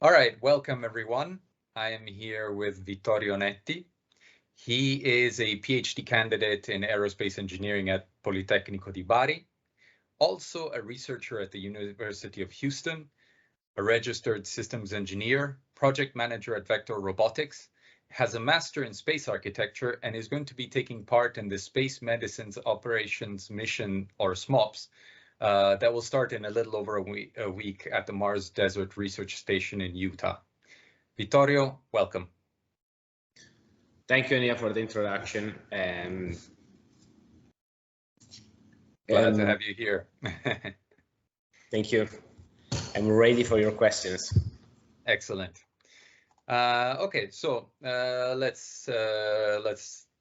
All right, welcome everyone. I am here with Vittorio Netti. He is a PhD candidate in aerospace engineering at Politecnico di Bari, also a researcher at the University of Houston, a registered systems engineer, project manager at Vector Robotics, has a master in space architecture, and is going to be taking part in the Space Medicines Operations Mission, or SMOPS, that will start in a little over a week at the Mars Desert Research Station in Utah. Vittorio, welcome. Thank you, Ania, for the introduction. Glad to have you here. Thank you. I'm ready for your questions. Excellent. Okay, so let's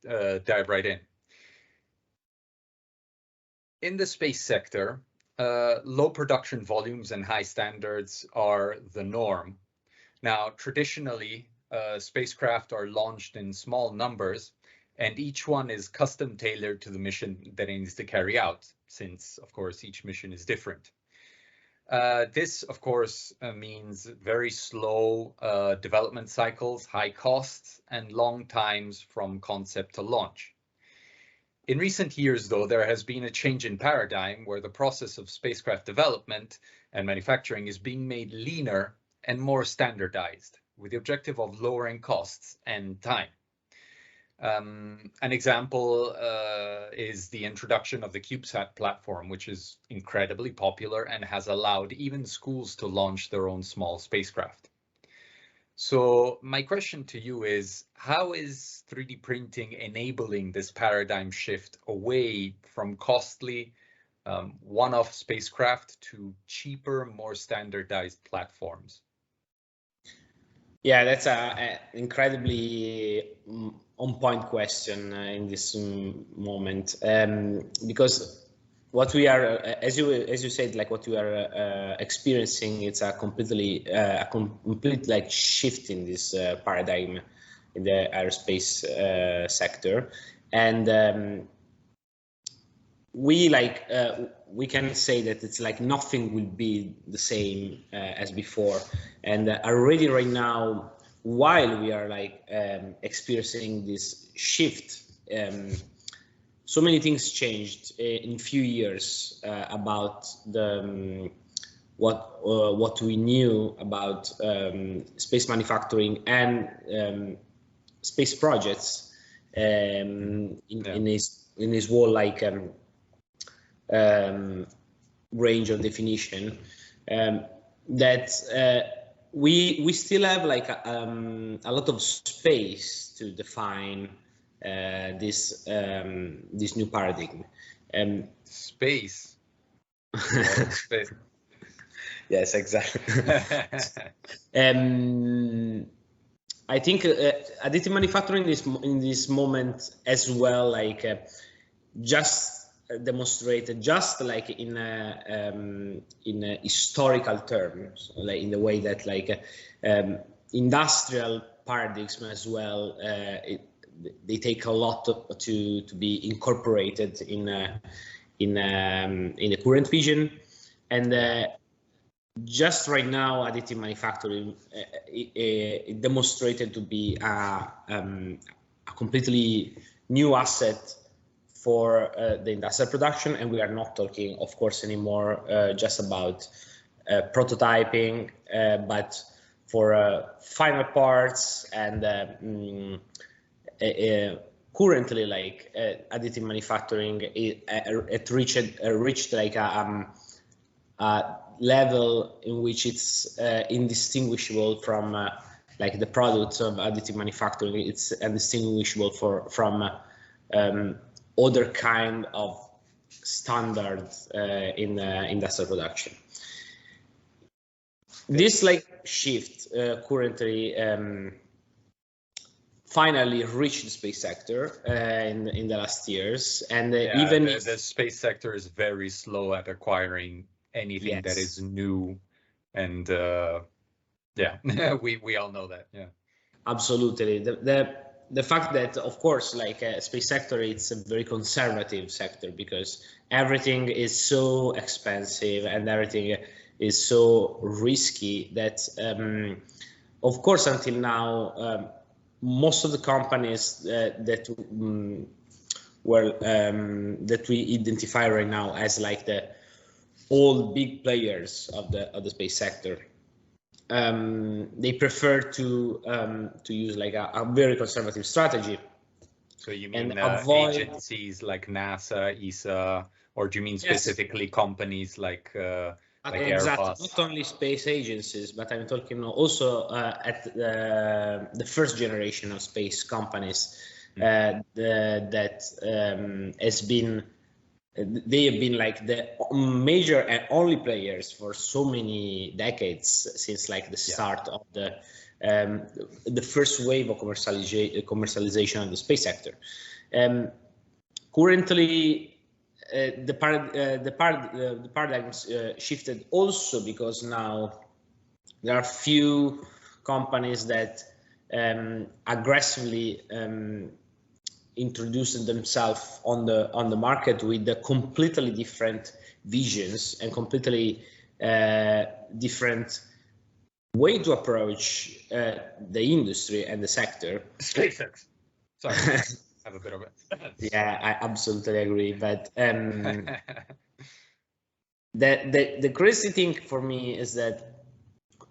dive right in. In the space sector, low production volumes and high standards are the norm. Now, traditionally, spacecraft are launched in small numbers, and each one is custom tailored to the mission that it needs to carry out, since, of course, each mission is different. This, of course, means very slow development cycles, high costs, and long times from concept to launch. In recent years, though, there has been a change in paradigm where the process of spacecraft development and manufacturing is being made leaner and more standardized, with the objective of lowering costs and time. An example is the introduction of the CubeSat platform, which is incredibly popular and has allowed even schools to launch their own small spacecraft. So my question to you is, how is 3D printing enabling this paradigm shift away from costly one-off spacecraft to cheaper, more standardized platforms? Yeah, that's an incredibly on-point question in this moment, because what we are, as you said, like what we are experiencing, it's a complete like shift in this paradigm in the aerospace sector, and we can say that it's like nothing will be the same as before, and already right now, while we are like experiencing this shift, so many things changed in few years about the what we knew about space manufacturing and space projects in his whole like range of definition, that we still have like a lot of space to define this new paradigm. Space. Space. Yes, exactly. I think additive manufacturing in this moment as well, like just demonstrated, just like in historical terms, like in the way that like industrial paradigms as well, they take a lot to be incorporated in the current vision, and just right now, additive manufacturing it demonstrated to be a completely new asset for the industrial production, and we are not talking, of course, anymore just about prototyping, but for final parts and currently, like additive manufacturing, it reached like a level in which it's indistinguishable from like the products of additive manufacturing. It's indistinguishable from other kind of standards in industrial production. This like shift currently finally reached the space sector in the last years, and even the space sector is very slow at acquiring anything that is new, and yeah, we all know that. Yeah, absolutely. The fact that, of course, like space sector, it's a very conservative sector because everything is so expensive and everything is so risky that, of course, until now, most of the companies that we identify right now as like the all big players of the space sector, they prefer to use like a very conservative strategy. So you mean agencies like NASA, ESA, or do you mean specifically companies like exactly, Airbus? not only space agencies, but I'm talking also at the first generation of space companies that has been. They have been like the major and only players for so many decades since like the start of the first wave of commercialization of the space sector. Currently, the paradigm shifted also because now there are few companies that aggressively introducing themselves on the market with the completely different visions and completely different way to approach the industry and the sector. SpaceX. Sorry, I have a bit of it. Yeah, I absolutely agree. But the crazy thing for me is that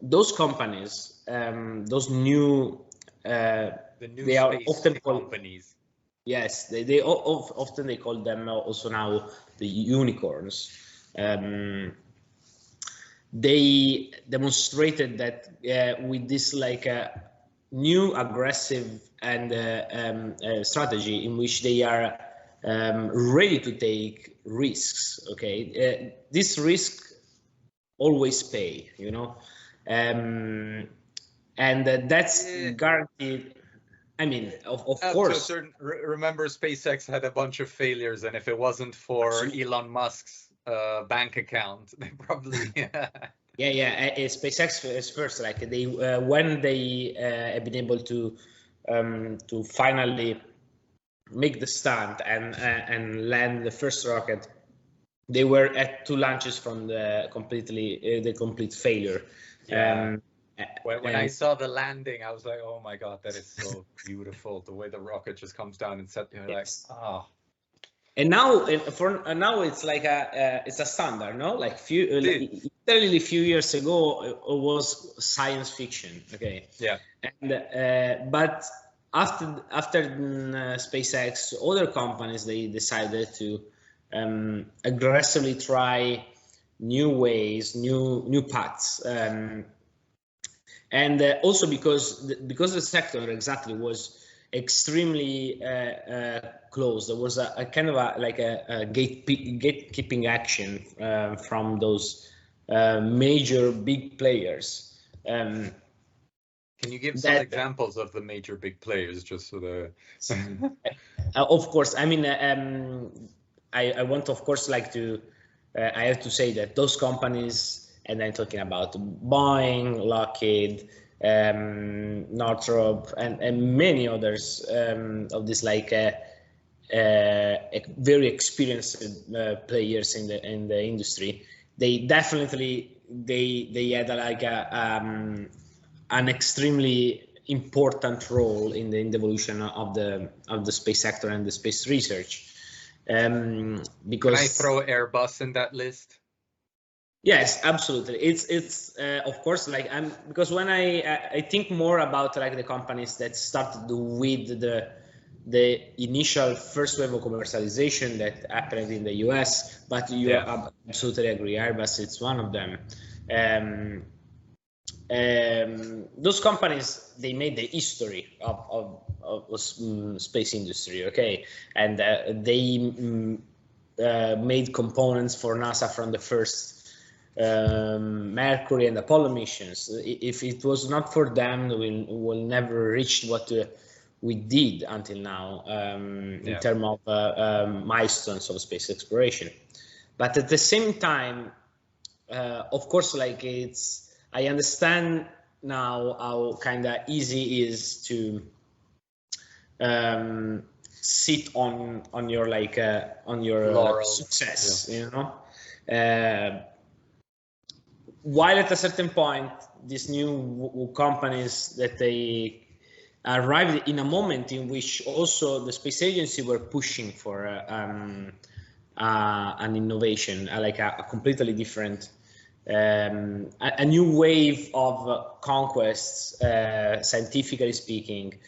those companies, those new, they are often companies. Yes, they often they call them also now the unicorns. They demonstrated that with this like new aggressive and strategy in which they are ready to take risks. Okay, this risk always pay, you know, and that's guaranteed. I mean, of course. Remember, SpaceX had a bunch of failures, and if it wasn't for Absolutely. Elon Musk's bank account, they probably. SpaceX is first. Like they, when they have been able to finally make the stunt and land the first rocket, they were at 2 launches from the complete failure. Yeah. When I saw the landing, I was like, "Oh my God, that is so beautiful!" The way the rocket just comes down and set. You're like, "Ah." And now, now it's like it's a standard, no? Like literally a few years ago, it was science fiction. Okay. Yeah. And but after SpaceX, other companies they decided to aggressively try new ways, new paths. And also because the sector exactly was extremely close. There was a kind of a gatekeeping action from those major big players. Can you give some examples of the major big players, just so the? Of course, I mean, I want, of course, like to. I have to say that those companies, and I'm talking about Boeing, Lockheed, Northrop, and many others of these like very experienced players in the industry. They definitely they had like an extremely important role in the evolution of the space sector and the space research. Because can I throw Airbus in that list? Yes, absolutely. It's of course like because when I think more about like the companies that started with the initial first wave of commercialization that happened in the US, but you absolutely agree, Airbus it's one of them. Those companies they made the history of space industry, okay, and they made components for NASA from the first Mercury and Apollo missions. If it was not for them, we will never reach what we did until now in terms of milestones of space exploration. But at the same time, of course, like I understand now how kind of easy it is to sit on your like on your success, you know. while at a certain point, these new companies that they arrived in a moment in which also the space agency were pushing for an innovation, like a completely different, a new wave of conquests, scientifically speaking.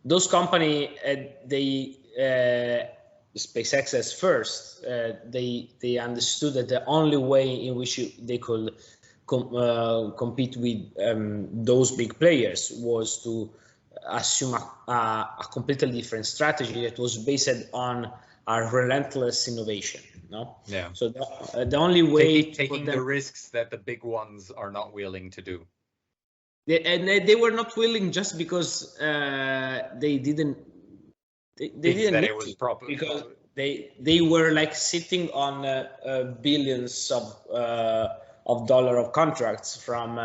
Those companies, SpaceX as first, they understood that the only way in which they could compete with those big players was to assume a completely different strategy that was based on a relentless innovation. No. Yeah. So the only way taking the risks that the big ones are not willing to do. They were not willing just because they didn't. They didn't that need it was to, proper because they were like sitting on billions of dollar of contracts from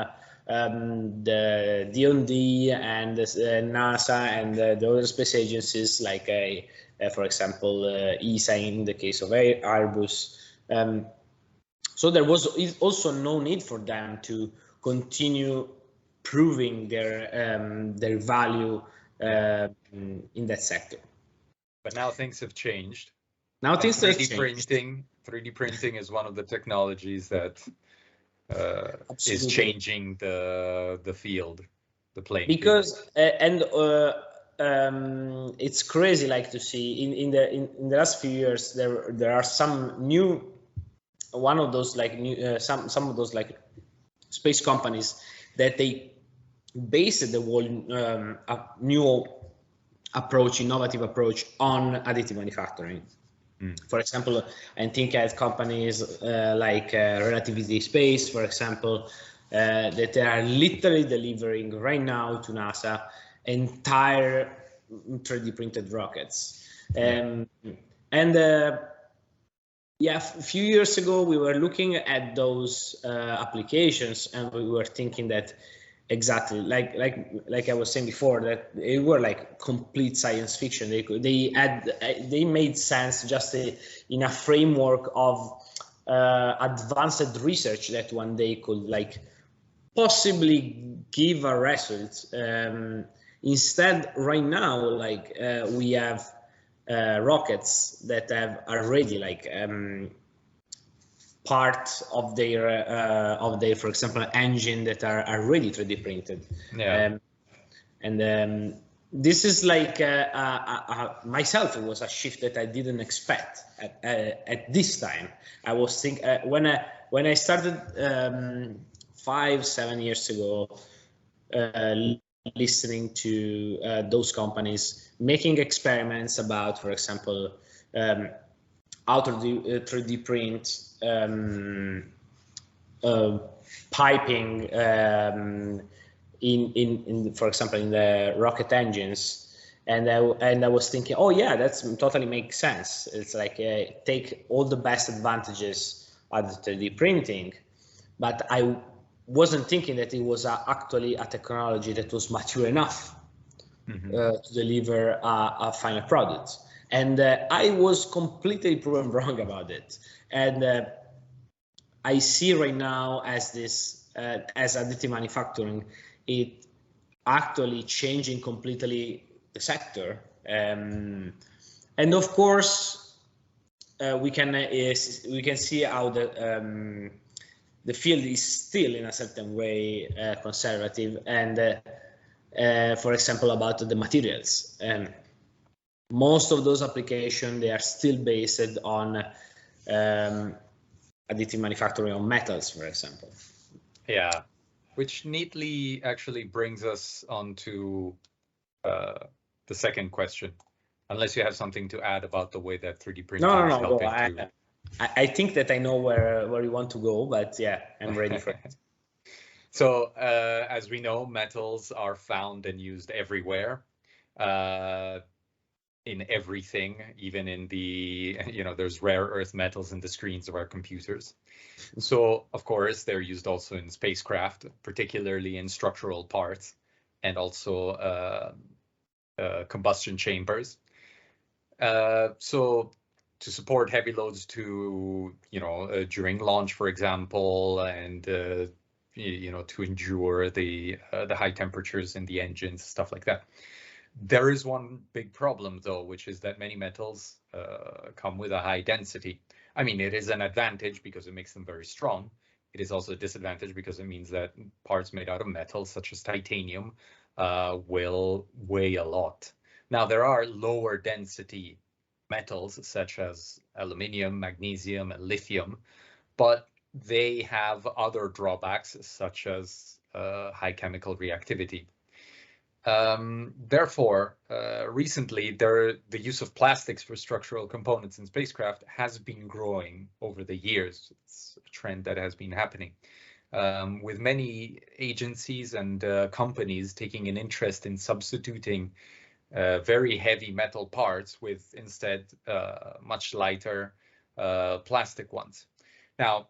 the D&D and NASA and the other space agencies, like for example ESA in the case of Airbus. So there was also no need for them to continue proving their value in that sector. But now things have changed. Now things have 3D changed. printing printing is one of the technologies that is changing the field, the playing because field. It's crazy, like, to see in the last few years there are some new, one of those like new some of those like space companies that they base the whole new approach, innovative approach, on additive manufacturing. For example, I think at companies like Relativity Space, for example, that they are literally delivering right now to NASA entire 3D printed rockets. Yeah, a few years ago we were looking at those applications, and we were thinking that exactly like I was saying before, that they were like complete science fiction. They made sense just in a framework of advanced research that one day could like possibly give a result. Instead, right now, like we have rockets that have already like part of their for example engine that are already 3D printed. Yeah. This is like myself, it was a shift that I didn't expect at this time. I was thinking when I started 5-7 years ago, listening to those companies making experiments about, for example, how to 3D print piping in for example in the rocket engines, and I was thinking, oh yeah, that's totally makes sense. It's like take all the best advantages of 3D printing, but I wasn't thinking that it was actually a technology that was mature enough to deliver a final product. And I was completely proven wrong about it. And I see right now as this, as additive manufacturing, it actually changing completely the sector. And of course, we can see how the field is still in a certain way conservative. And for example, about the materials. Most of those applications, they are still based on additive manufacturing on metals, for example. Yeah, which neatly actually brings us on to the second question, unless you have something to add about the way that 3D printing is helping to... I think that I know where you want to go, but yeah, I'm ready for it. So as we know, metals are found and used everywhere. In everything, even in the, there's rare earth metals in the screens of our computers. So, of course, they're used also in spacecraft, particularly in structural parts, and also combustion chambers. So support heavy loads to, during launch, for example, and to endure the high temperatures in the engines, stuff like that. There is one big problem, though, which is that many metals come with a high density. I mean, it is an advantage because it makes them very strong. It is also a disadvantage because it means that parts made out of metal, such as titanium, will weigh a lot. Now, there are lower density metals, such as aluminium, magnesium, and lithium, but they have other drawbacks, such as high chemical reactivity. Therefore, recently, the use of plastics for structural components in spacecraft has been growing over the years. It's a trend that has been happening, with many agencies and companies taking an interest in substituting very heavy metal parts with instead much lighter plastic ones. Now,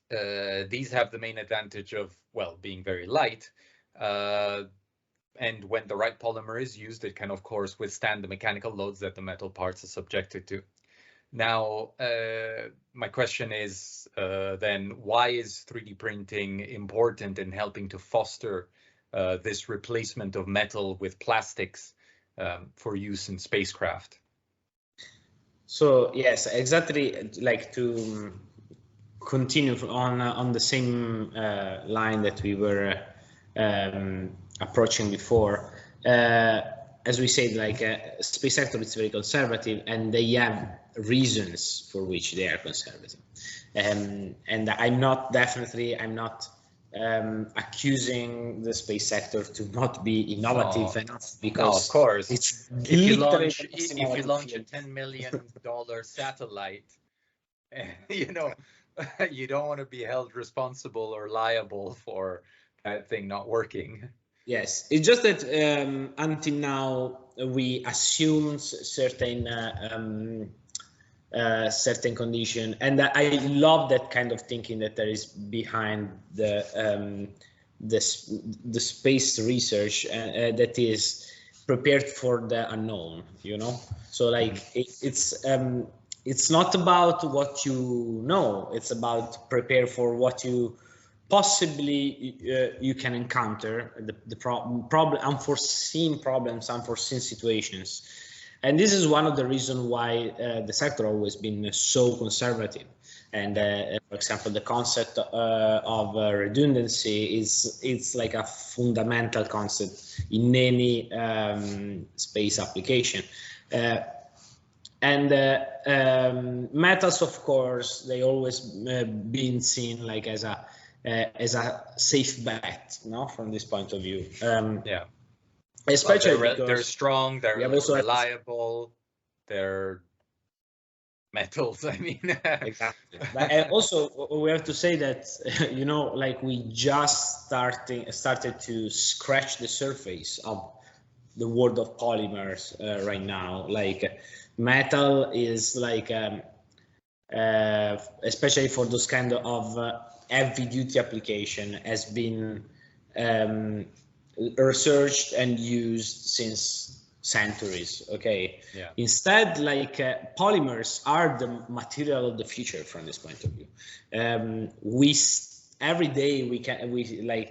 these have the main advantage of, well, being very light. And when the right polymer is used, it can, of course, withstand the mechanical loads that the metal parts are subjected to. Now, my question is then, why is 3D printing important in helping to foster this replacement of metal with plastics for use in spacecraft? So yes, exactly, like to continue on the same line that we were approaching before. As we said, like space sector is very conservative, and they have reasons for which they are conservative. And I'm not accusing the space sector to not be innovative enough, because of course, it's if you launch a $10 million satellite, you don't want to be held responsible or liable for that thing not working. Yes, it's just that until now we assumed certain condition, and I love that kind of thinking that there is behind the space research that is prepared for the unknown. So like it's not about what you know; it's about prepare for what you possibly you can encounter, the unforeseen problems, unforeseen situations. And this is one of the reasons why the sector always been so conservative. And for example, the concept of redundancy it's like a fundamental concept in any space application. And metals, of course, they always been seen like as a safe bet, from this point of view. Yeah, especially because they're strong, they're reliable, they're metals. I mean, exactly. But also, we have to say that like we just started to scratch the surface of the world of polymers right now. Like metal is like, especially for those kind of heavy duty application, has been researched and used since centuries. Okay. Yeah. Instead, like polymers are the material of the future from this point of view. Every day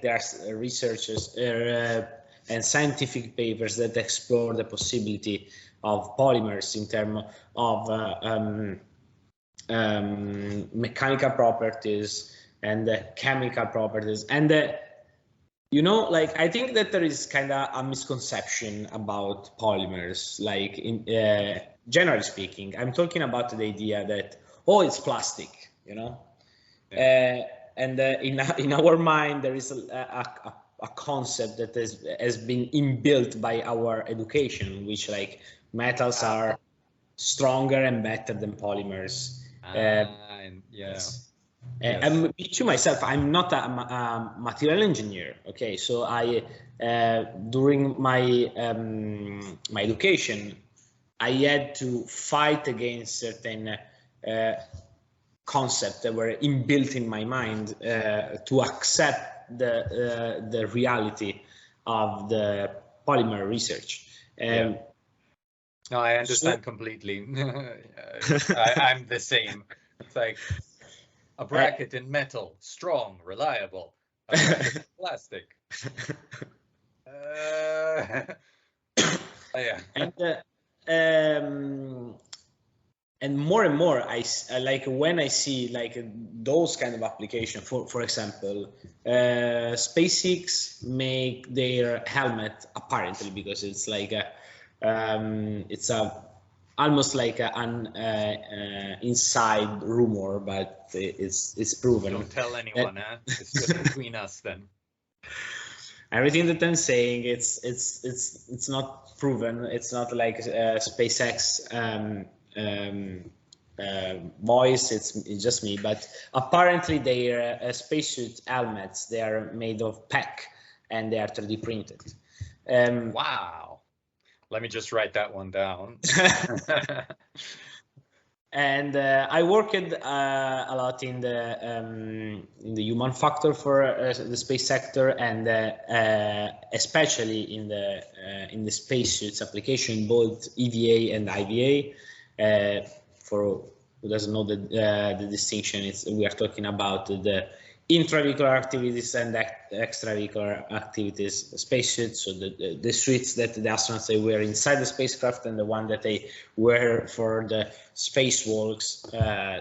there are researchers and scientific papers that explore the possibility of polymers in terms of mechanical properties and chemical properties. And like I think that there is kind of a misconception about polymers. Like in generally speaking, I'm talking about the idea that it's plastic, Yeah. And in our mind there is a concept that has been inbuilt by our education, which like metals are stronger and better than polymers. Yes. And me to myself, I'm not a material engineer. Okay, so I during my my education, I had to fight against certain concepts that were inbuilt in my mind to accept the reality of the polymer research. No, I understand completely. I'm the same. It's like a bracket in metal, strong, reliable. A bracket in plastic. Yeah. And more and more I like when I see like those kind of application. For example, SpaceX make their helmet apparently because it's like it's a almost like an inside rumor, but it's proven. Don't tell anyone, huh? It's just between us then. Everything that I'm saying, it's not proven. It's not like SpaceX voice. It's just me. But apparently, their spacesuit helmets, they are made of PEC and they are 3D printed. Wow. Let me just write that one down. And I worked a lot in the human factor for the space sector, and especially in the spacesuits application, both EVA and IVA. For who doesn't know the distinction, we are talking about the intravehicular activities and extravehicular activities spacesuits. So the suits that the astronauts they wear inside the spacecraft and the one that they wear for the spacewalks,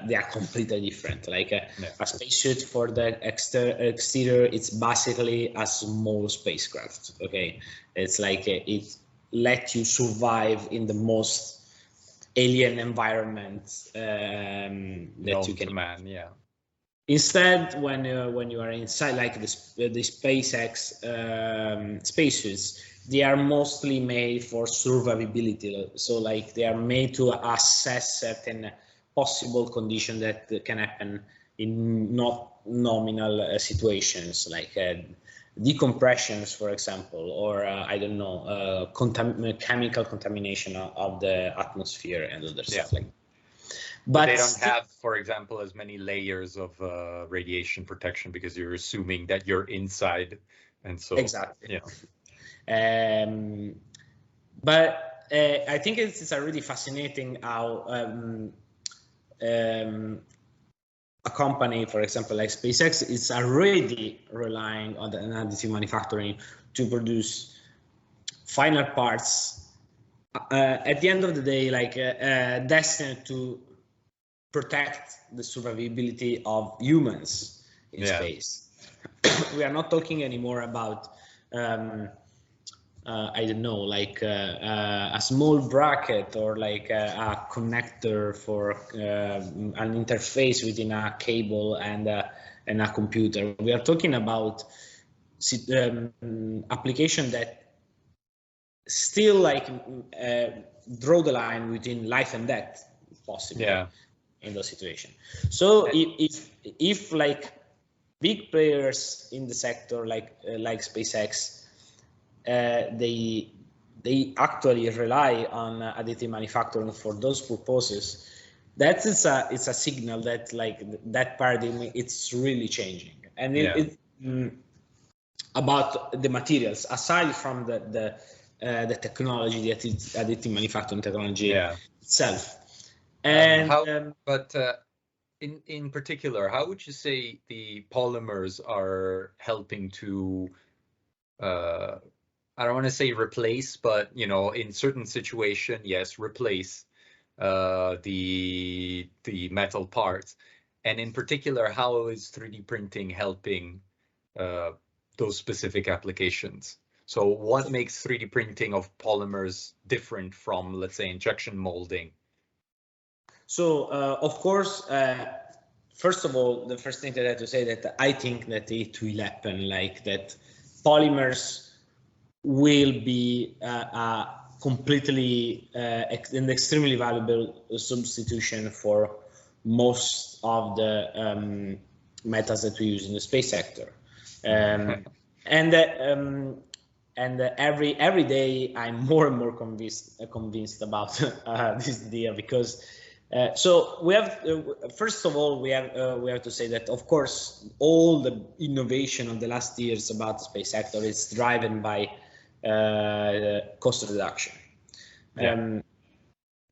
they are completely different. Like a spacesuit for the exterior, it's basically a small spacecraft. Okay, it's like it lets you survive in the most alien environment that you can imagine. Yeah. Instead, when you are inside, like the SpaceX spacesuits, they are mostly made for survivability. So, like they are made to assess certain possible conditions that can happen in not nominal situations, like decompressions, for example, or I don't know, chemical contamination of the atmosphere and other stuff like that. But they don't have, for example, as many layers of radiation protection because you're assuming that you're inside, and so exactly. Yeah. But I think it's a really fascinating how a company, for example, like SpaceX, is already relying on an additive manufacturing to produce final parts. At the end of the day, like destined to protect the survivability of humans in space. We are not talking anymore about I don't know, like a small bracket or like a connector for an interface within a cable and a computer. We are talking about application that still like draw the line between life and death, possibly. Yeah. In those situations. So if like big players in the sector like SpaceX, they actually rely on additive manufacturing for those purposes, it's a signal that like that paradigm it's really changing. And about the materials, aside from the technology, the additive manufacturing technology itself. And but in particular, how would you say the polymers are helping to I don't want to say replace, but in certain situation, yes, replace the metal parts, and in particular, how is 3D printing helping those specific applications? So what makes 3D printing of polymers different from, let's say, injection molding? So, of course, first of all, the first thing that I have to say that I think that it will happen, like that polymers will be a completely an extremely valuable substitution for most of the metals that we use in the space sector. And every day I'm more and more convinced about this idea, because so we have first of all we have to say that of course all the innovation of the last years about the space sector is driven by cost reduction.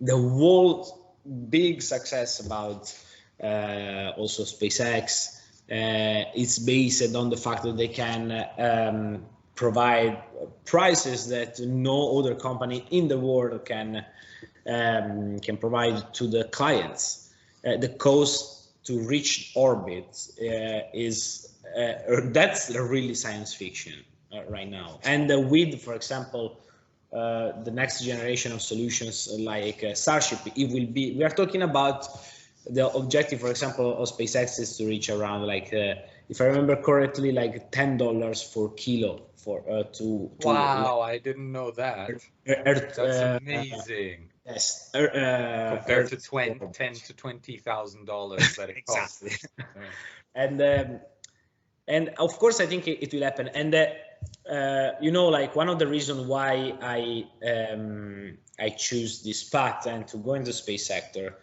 the whole big success about also SpaceX is based on the fact that they can provide prices that no other company in the world can provide to the clients. The cost to reach orbit that's really science fiction right now. And with, for example, the next generation of solutions like Starship, it will be, we are talking about the objective, for example, of SpaceX is to reach around like, if I remember correctly, like $10 for kilo for Wow, I didn't know that. Earth, That's amazing. Yes. Compared to $10,000 to $20,000 that it costs. Exactly. And of course, I think it will happen. And you know, like one of the reasons why I choose this path and to go into the space sector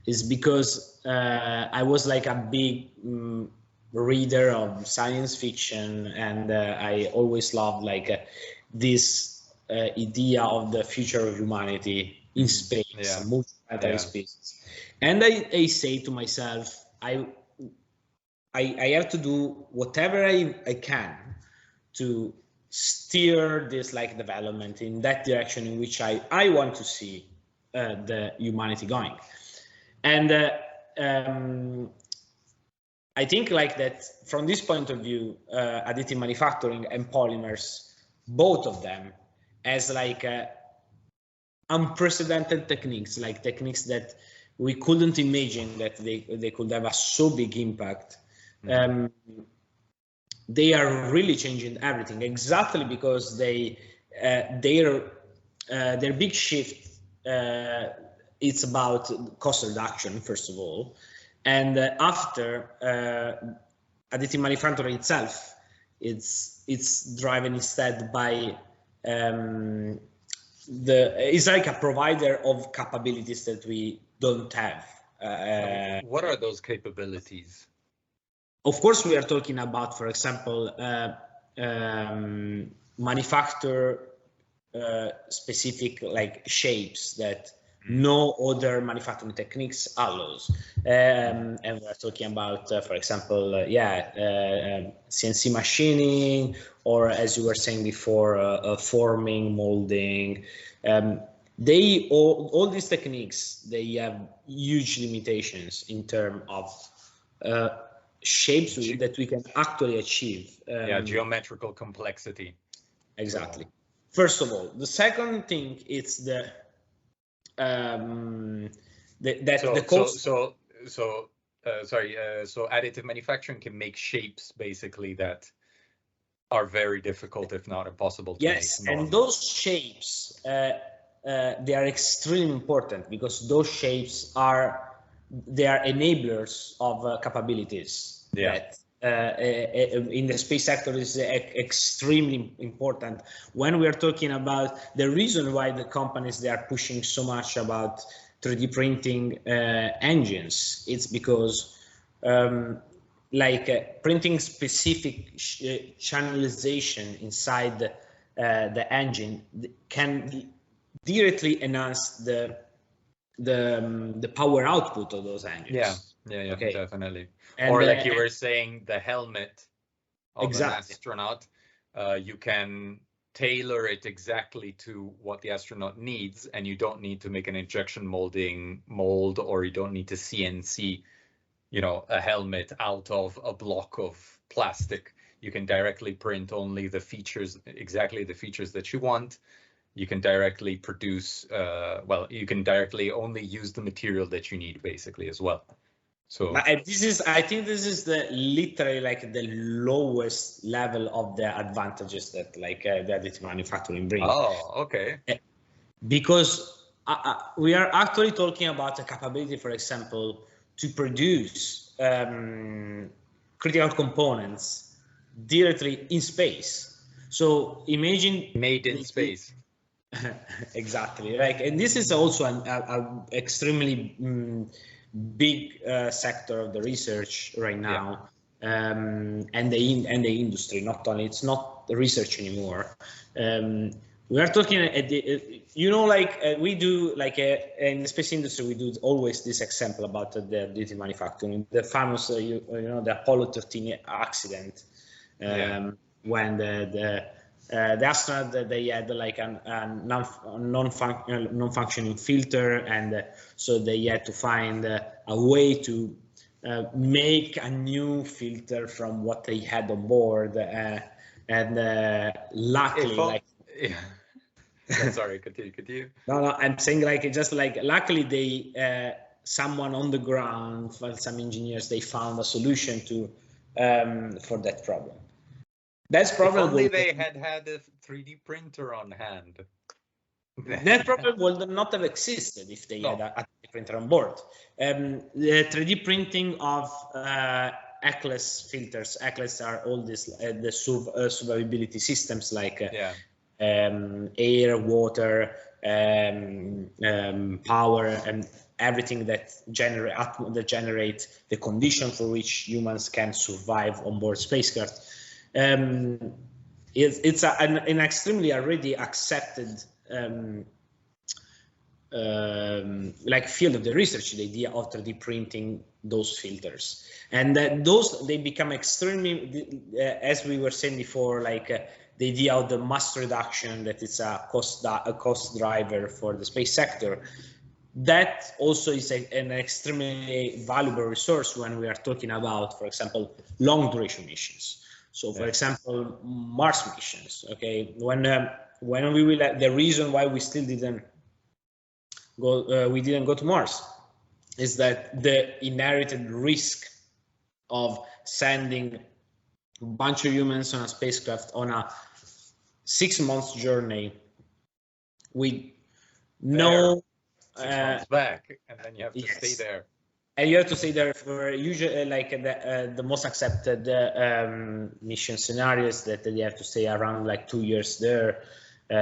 is because I was like a big reader of science fiction, and I always loved like this idea of the future of humanity in space, multi-planetary spaces. And I say to myself, I have to do whatever I can to steer this like development in that direction in which I want to see the humanity going. And I think like that from this point of view, additive manufacturing and polymers, both of them, as like unprecedented techniques, like techniques that we couldn't imagine that they could have a so big impact. They are really changing everything, exactly because their big shift, it's about cost reduction, first of all, and after additive manufacturing itself, it's driven instead by it's like a provider of capabilities that we don't have. What are those capabilities? Of course, we are talking about, for example, manufacture specific like shapes that no other manufacturing techniques allows. And we're talking about, for example, CNC machining, or as you were saying before, forming, molding. All these techniques, they have huge limitations in terms of shapes that we can actually achieve. Geometrical complexity. Exactly. First of all, the second thing is the cost. So additive manufacturing can make shapes basically that are very difficult, if not impossible, to make. Yes, and those shapes they are extremely important because those shapes they are enablers of capabilities that in the space sector is extremely important. When we are talking about the reason why the companies, they are pushing so much about 3D printing engines, it's because printing specific channelization inside the engine can directly enhance the power output of those engines. Yeah, okay. Definitely. And or like you were saying, the helmet of an astronaut, you can tailor it exactly to what the astronaut needs, and you don't need to make an injection mold, or you don't need to CNC, a helmet out of a block of plastic. You can directly print only exactly the features that you want. You can directly produce, you can directly only use the material that you need, basically, as well. So I think this is literally like the lowest level of the advantages that the additive manufacturing brings. Oh, okay. Because we are actually talking about a capability, for example, to produce critical components directly in space. So imagine made in space. Exactly. And this is also an extremely big sector of the research right now, and the industry. Not only, it's not research anymore. We are talking at the, we do in the space industry, we do always this example about the additive manufacturing, the famous, the Apollo 13 accident, when the astronaut, they had like a non-functioning filter, and so they had to find a way to make a new filter from what they had on board, and luckily, sorry, continue. No, I'm saying luckily they someone on the ground, some engineers, they found a solution to for that problem. That's problem. If only they had a 3D printer on hand. That problem would not have existed if they had a 3D printer on board. The 3D printing of ACLES filters. ACLES are all these the survivability systems like air, water, power, and everything that generate the condition for which humans can survive on board spacecraft. It's an extremely already accepted field of the research, the idea of 3D printing those filters, and they become extremely, as we were saying before, the idea of the mass reduction, that it's a cost driver for the space sector. That also is an extremely valuable resource when we are talking about, for example, long duration missions. So, for example, Mars missions. Okay, when we will, the reason why we still didn't go to Mars is that the inherited risk of sending a bunch of humans on a spacecraft on a 6-month journey with no 6 months back, and then you have to stay there. And you have to stay there for usually the most accepted mission scenarios, that they have to stay around 2 years there.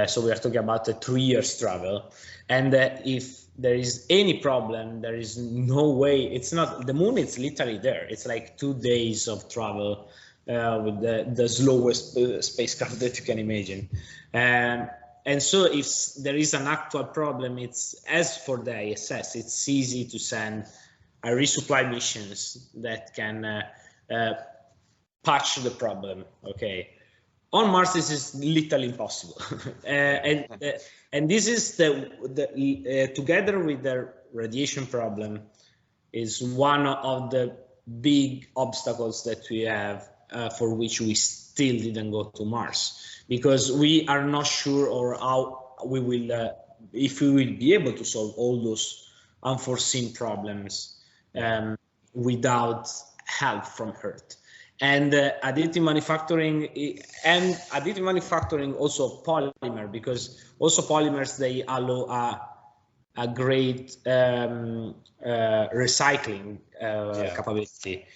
So we are talking about a 3 years travel. And if there is any problem, there is no way. It's not the moon. It's literally there. It's 2 days of travel with the slowest spacecraft that you can imagine. And so if there is an actual problem, it's, as for the ISS, it's easy to send a resupply missions that can patch the problem. Okay. On Mars, this is literally impossible. And this is together with the radiation problem, is one of the big obstacles that we have for which we still didn't go to Mars, because we are not sure or how we will, if we will be able to solve all those unforeseen problems without help from Earth. And additive manufacturing also polymer, because also polymers, they allow a great recycling capability.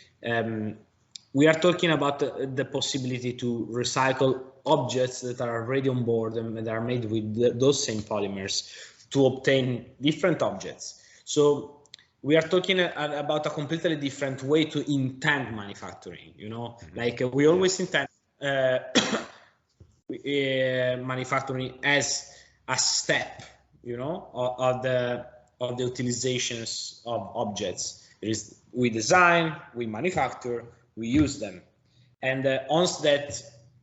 We are talking about the possibility to recycle objects that are already on board and that are made with those same polymers to obtain different objects. So we are talking about a completely different way to intend manufacturing, we always intend manufacturing as a step, of the utilizations of objects. We design, we manufacture, we use them. And once that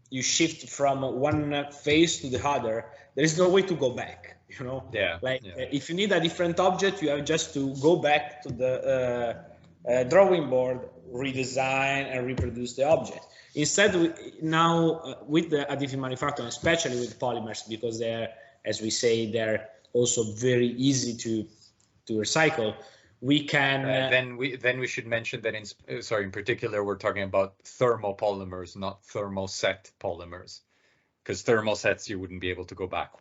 you shift from one phase to the other, there is no way to go back. If you need a different object, you have just to go back to the drawing board, redesign and reproduce the object. Instead, now with the additive manufacturing, especially with polymers, because they're, as we say, they're also very easy to recycle, we can. Then we should mention that in particular, we're talking about thermopolymers, not thermoset polymers, because thermosets you wouldn't be able to go back.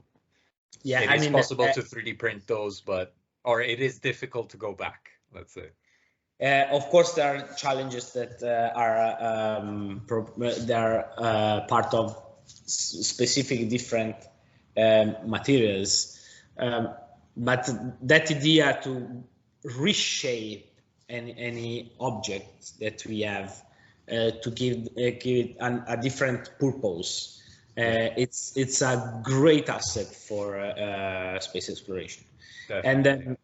Yeah, it is possible to 3D print those, or it is difficult to go back, let's say. Of course, there are challenges that are part of specific different materials, but that idea to reshape any object that we have to give it a different purpose It's a great asset for space exploration. Definitely.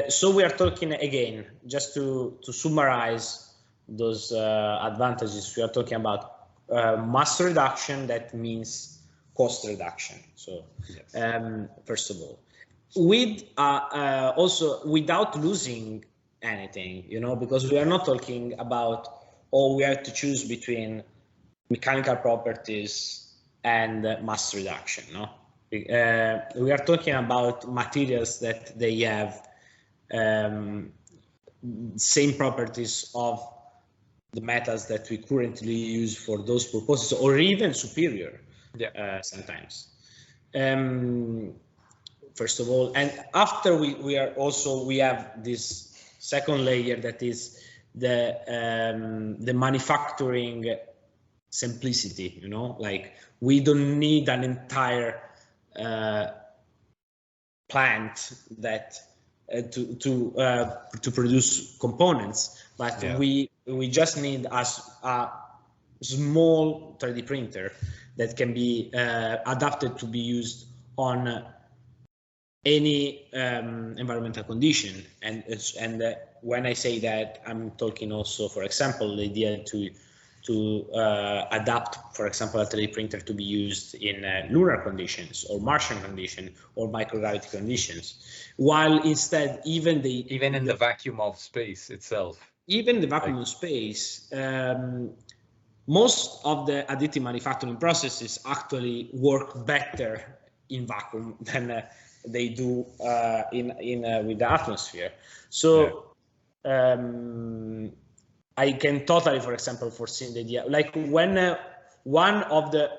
So we are talking again, just to summarize those advantages. We are talking about mass reduction. That means cost reduction. So yes. First of all, with also without losing anything, you know, because we are not talking about, oh, we have to choose between mechanical properties and mass reduction. No, we are talking about materials that they have same properties of the metals that we currently use for those purposes, or even superior. Yeah. Sometimes. First of all, and after we have this second layer, that is the manufacturing simplicity. You know, like we don't need an entire plant that to produce components, but yeah, we just need a small 3D printer that can be adapted to be used on any environmental condition. And when I say that, I'm talking also, for example, the idea to adapt, for example, a 3D printer to be used in lunar conditions or Martian condition or microgravity conditions, while instead even in the vacuum of space itself, even the vacuum of space, most of the additive manufacturing processes actually work better in vacuum than they do with the atmosphere. So yeah. I can totally, for example, foresee the idea, like when one of the,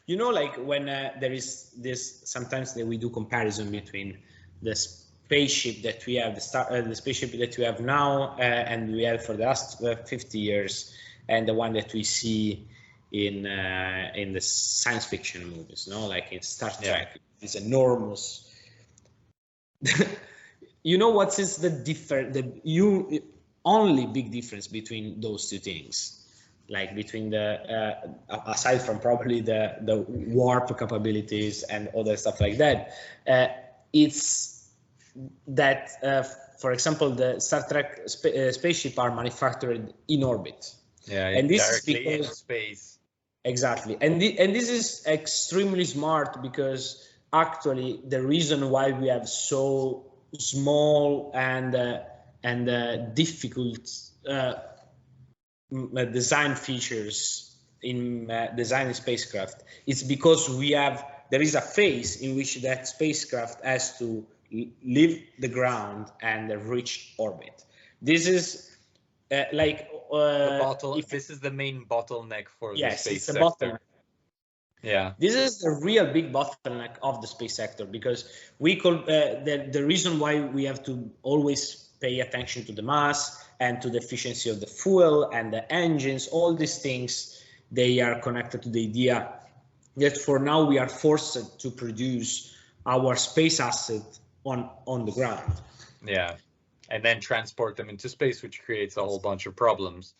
you know, like when there is this, sometimes we do comparison between the spaceship that we have, the spaceship that we have now and we had for the last 50 years, and the one that we see in the science fiction movies, no, like in Star Trek, yeah, it's enormous. You know what is the difference? Only big difference between those two things, like between the aside from probably the warp capabilities and other stuff like that, it's that for example the Star Trek spaceship are manufactured in orbit. Yeah, and this is because in space. Exactly, and this is extremely smart, because actually the reason why we have so small and difficult design features in designing spacecraft, it's because there is a phase in which that spacecraft has to leave the ground and reach orbit. This is this is the main bottleneck for the space sector. Yeah, this is the real big bottleneck of the space sector, because we could the reason why we have to always pay attention to the mass and to the efficiency of the fuel and the engines, all these things, they are connected to the idea that for now we are forced to produce our space asset on the ground. Yeah, and then transport them into space, which creates a whole bunch of problems.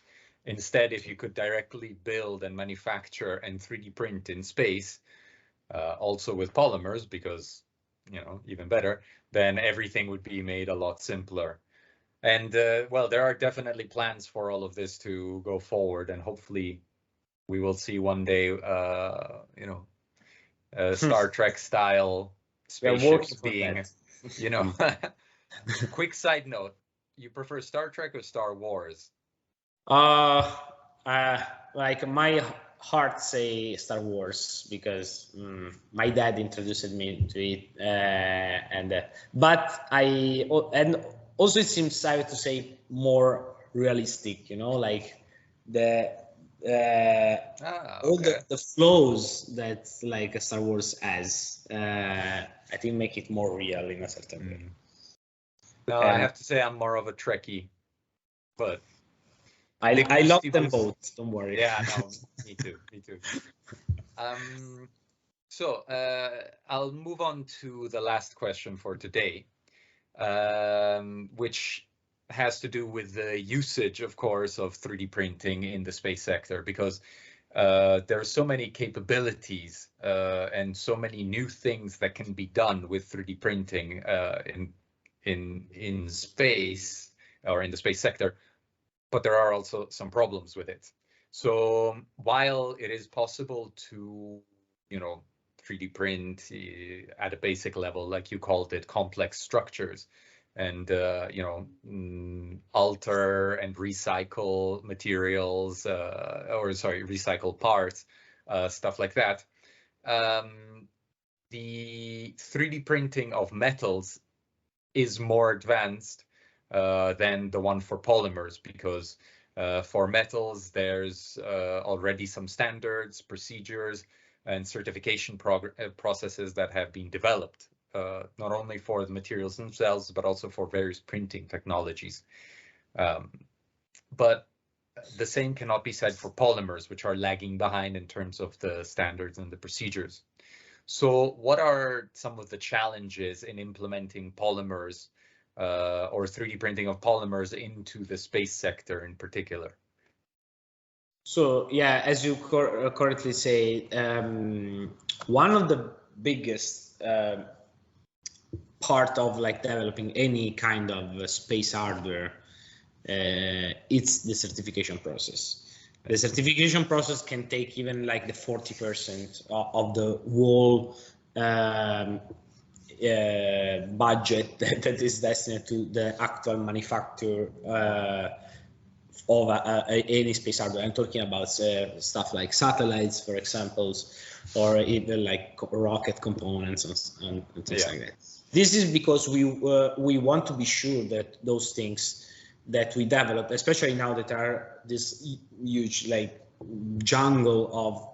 Instead, if you could directly build and manufacture and 3D print in space, also with polymers, because, you know, even better, then everything would be made a lot simpler. And well, there are definitely plans for all of this to go forward, and hopefully we will see one day, you know, Star Trek style spaceships being, you know. Quick side note: you prefer Star Trek or Star Wars? Like my heart say Star Wars, because my dad introduced me to it, but also it seems, I have to say, more realistic, you know, like all the flows that like Star Wars has, I think make it more real in a certain way. No, I have to say I'm more of a Trekkie, but I love them both, don't worry. Yeah, no, me too. So I'll move on to the last question for today, which has to do with the usage, of course, of 3D printing in the space sector, because there are so many capabilities and so many new things that can be done with 3D printing in space or in the space sector, but there are also some problems with it. So while it is possible to, 3D print at a basic level, like you called it, complex structures, and alter and recycle materials, recycle parts, stuff like that. The 3D printing of metals is more advanced than the one for polymers, because for metals there's already some standards, procedures, and certification processes that have been developed, not only for the materials themselves, but also for various printing technologies. But the same cannot be said for polymers, which are lagging behind in terms of the standards and the procedures. So what are some of the challenges in implementing polymers or 3D printing of polymers into the space sector in particular? So yeah, as you correctly say, one of the biggest part of like developing any kind of space hardware, it's the certification process. The certification process can take even like the 40% of the whole budget that is destined to the actual manufacture of any space hardware. I'm talking about stuff like satellites, for example, or even like rocket components and things like that. This is because we want to be sure that those things that we develop, especially now that are this huge like jungle of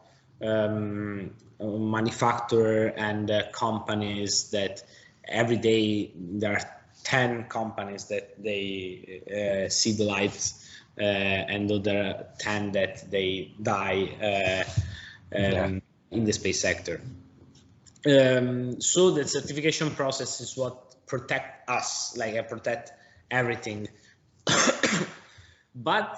manufacturer and companies, that every day there are 10 companies that they see the light, and there are 10 that they die in the space sector. So the certification process is what protect us, like protect everything. But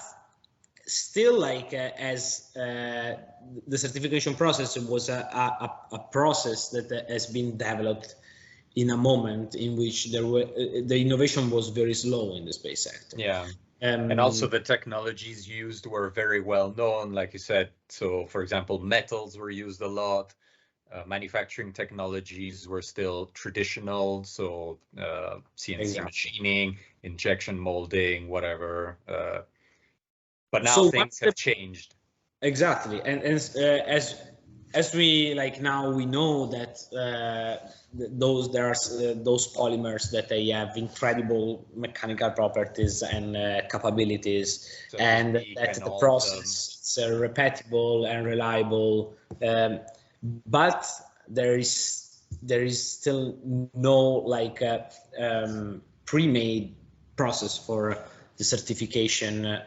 still, like as the certification process was a process that has been developed in a moment in which the innovation was very slow in the space sector. Yeah. And also the technologies used were very well known, like you said. So, for example, metals were used a lot. Manufacturing technologies were still traditional, so CNC machining, injection molding, whatever. But now things have changed. Exactly, and as we like now we know that those polymers that they have incredible mechanical properties and capabilities, so and that the process is repeatable and reliable. But there is still no like pre-made process for the certification,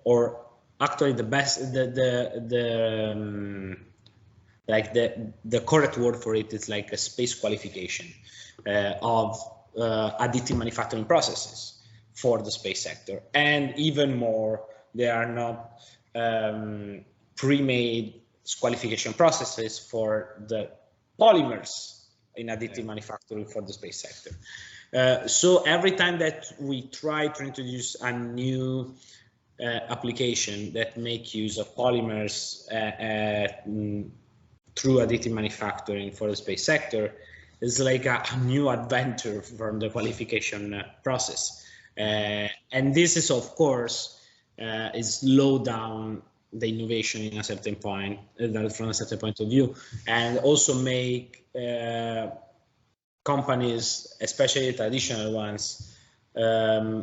or actually the best the correct word for it is like a space qualification of additive manufacturing processes for the space sector. And even more, there are not pre-made qualification processes for the polymers in additive manufacturing for the space sector. So every time that we try to introduce a new application that make use of polymers through additive manufacturing for the space sector, is like a new adventure from the qualification process. And this is, of course, is slow down the innovation in a certain point, from a certain point of view, and also make companies, especially traditional ones,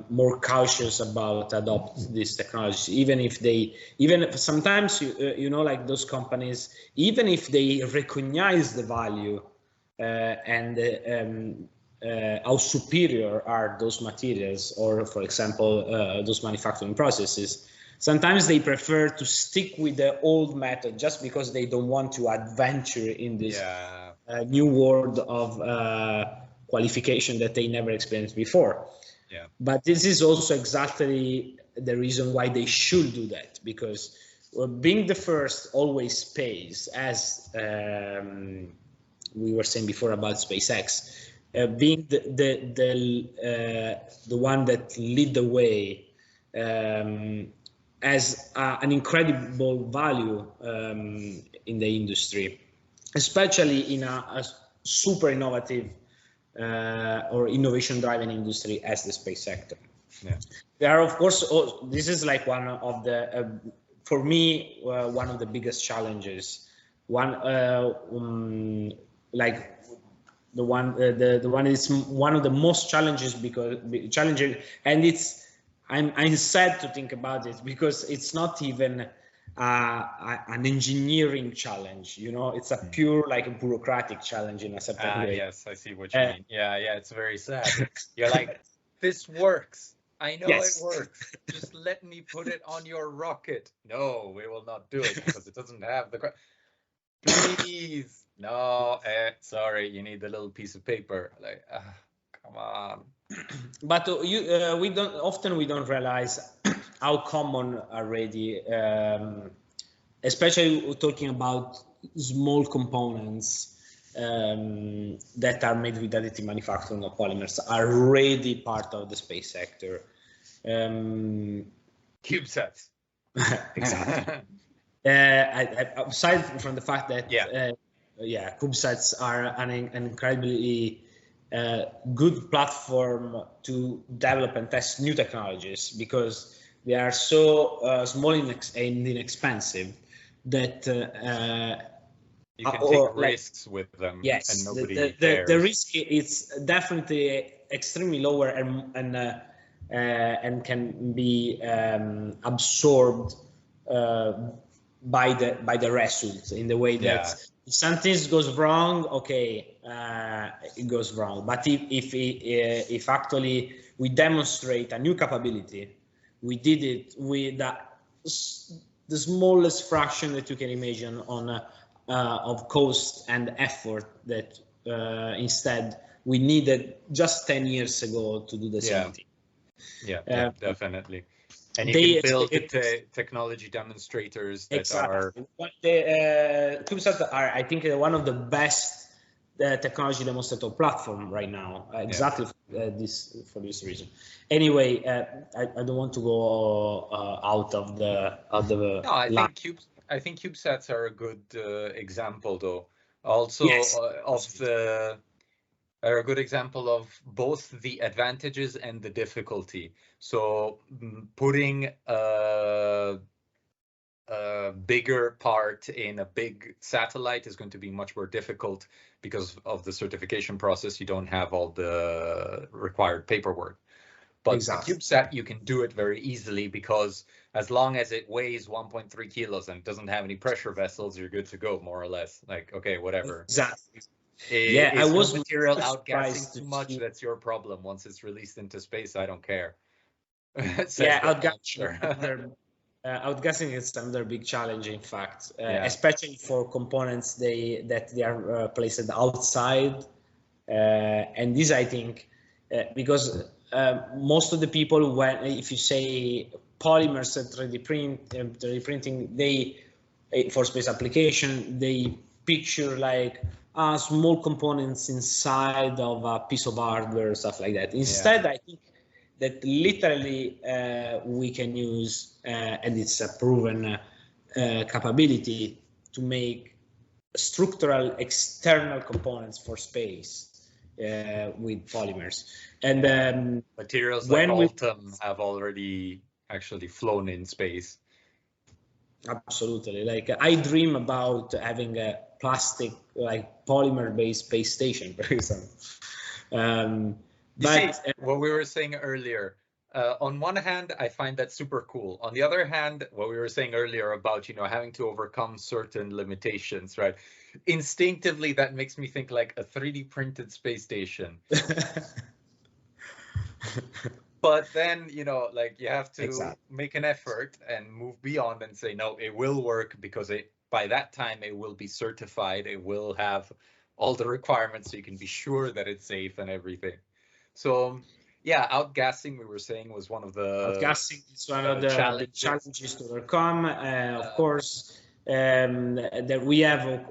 more cautious about adopt these technologies. Even if sometimes like those companies, even if they recognize the value and how superior are those materials, or for example those manufacturing processes, sometimes they prefer to stick with the old method just because they don't want to adventure in this new world of qualification that they never experienced before. But this is also exactly the reason why they should do that, because being the first always pays, as we were saying before about SpaceX, being the one that lead the way has an incredible value in the industry, especially in a super innovative or innovation-driven industry as the space sector. Yeah. There are, of course, this is like one of the, for me, one of the biggest challenges. Like the one is one of the most challenges because challenging, and I'm sad to think about it because it's not even an engineering challenge, you know, it's a pure like a bureaucratic challenge in a certain way. Yes, I see what you mean. Yeah, it's very sad. You're like, this works. I know Yes. it works. Just let me put it on your rocket. No, we will not do it because it doesn't have the. Please, no. Sorry, you need the little piece of paper. Like, come on. But we don't realize how common already, especially talking about small components that are made with additive manufacturing of polymers, are already part of the space sector. CubeSats. Exactly. Aside from the fact that CubeSats are an incredibly good platform to develop and test new technologies because they are so small and inexpensive that you can take risks with them. Yes, and nobody cares. The risk is definitely extremely lower and can be absorbed by the results in the way that if something goes wrong, okay, it goes wrong. But if actually we demonstrate a new capability, we did it with the smallest fraction that you can imagine on of cost and effort that instead we needed just 10 years ago to do the same thing. Yeah, definitely. And you can build technology demonstrators that are. The CubeSats are, I think, one of the best technology demonstrator platform right now. Exactly for this reason. Anyway, I don't want to go out of the. No, I think CubeSats are a good example, though. Also, are a good example of both the advantages and the difficulty. So putting a bigger part in a big satellite is going to be much more difficult because of the certification process. You don't have all the required paperwork. But the CubeSat, you can do it very easily because as long as it weighs 1.3 kilos and doesn't have any pressure vessels, you're good to go, more or less. Like, okay, whatever. Exactly. I was material outgassing too much. That's your problem. Once it's released into space, I don't care. Outgassing is another big challenge, in fact, especially for components that they are placed outside. And this, I think, because most of the people, if you say polymers and 3D printing, they for space application, they picture like small components inside of a piece of hardware, stuff like that. Instead, I think that literally we can use, and it's a proven capability to make structural external components for space with polymers. And materials like Altum have already actually flown in space. Absolutely. Like I dream about having a plastic, like polymer-based space station, for example. What we were saying earlier, on one hand, I find that super cool. On the other hand, what we were saying earlier about, having to overcome certain limitations, right? Instinctively, that makes me think like a 3D printed space station. But then, like you have to make an effort and move beyond and say, no, it will work because by that time it will be certified. It will have all the requirements so you can be sure that it's safe and everything. So Yeah, outgassing, we were saying, was one of the outgassing is one of the big challenges to overcome. Of course, that we have